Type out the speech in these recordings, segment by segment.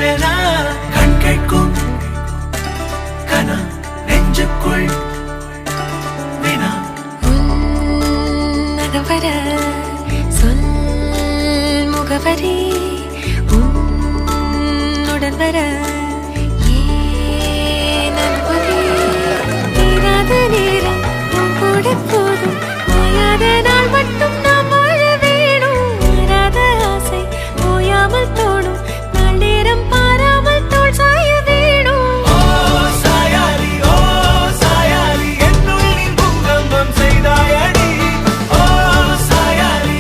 என்பேனா கண் கேட்கும் கனா நெஞ்சுக்குள் வினா நகவர சொல் முகவரி உன்னுடன் வர ஏன் அனுமதி தீராத நேரம் உன் கூட போதும் மாயாத நாள் மட்டும் நாம் வாழ வேணும் மாறாத ஆசை ஓயாமல் தோணும் நாள் நேரம் பாராமல் தோள் சாய வேணும் ஓ சாயாலி என்னுள் நீ பூகம்பம் செய்தாயடி ஓ சாயாலி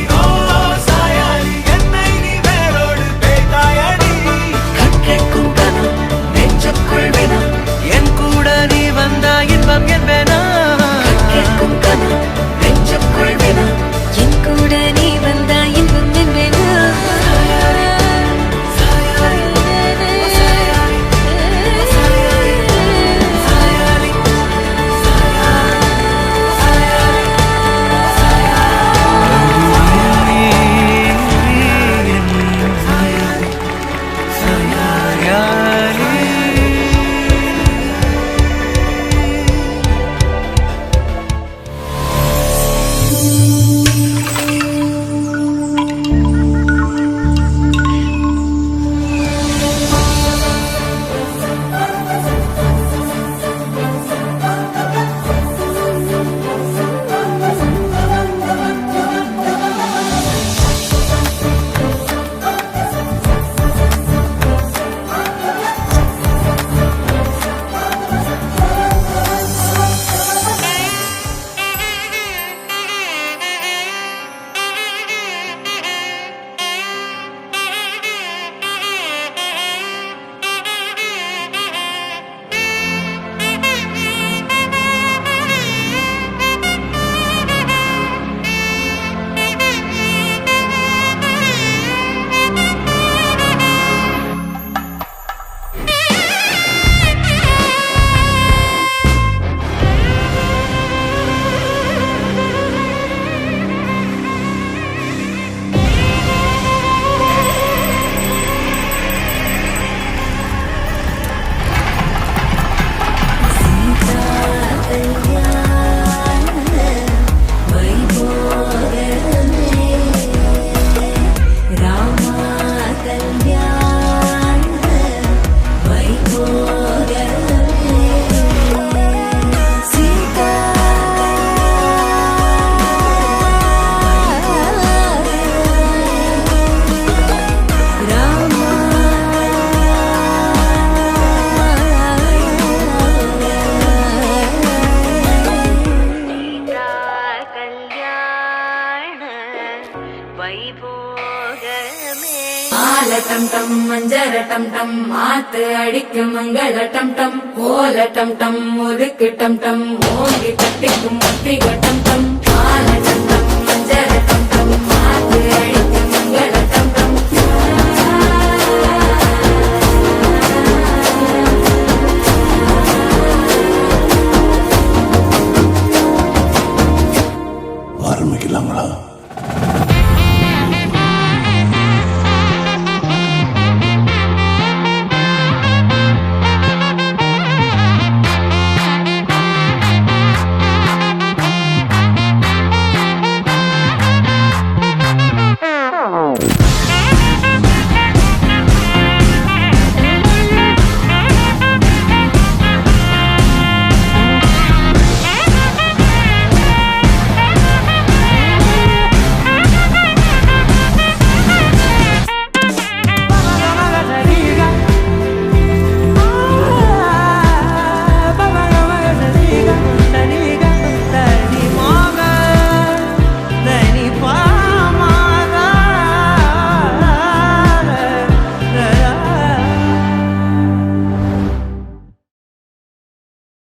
என்னை நீ வேரோடு பேய்த்தாயடி கண் கேட்கும் கனா நெஞ்சுக்குள் வினா என் கூட நீ வந்தா இன்பம் என்பேனா கண் கேட்கும் கனா நெஞ்சுக்குள் வினா என் கூட நீ வந்தா இன்பம் என்பேனா ஆலட்டம் டம் மஞ்சரட்டம் டம் மாத்து அடிக்கும் மங்களட்டம் டம் ஓலட்டம் டம் முறுக்கு டம் டம் ஓங்கி கட்டிக்கும் முத்திகட்டம் டம்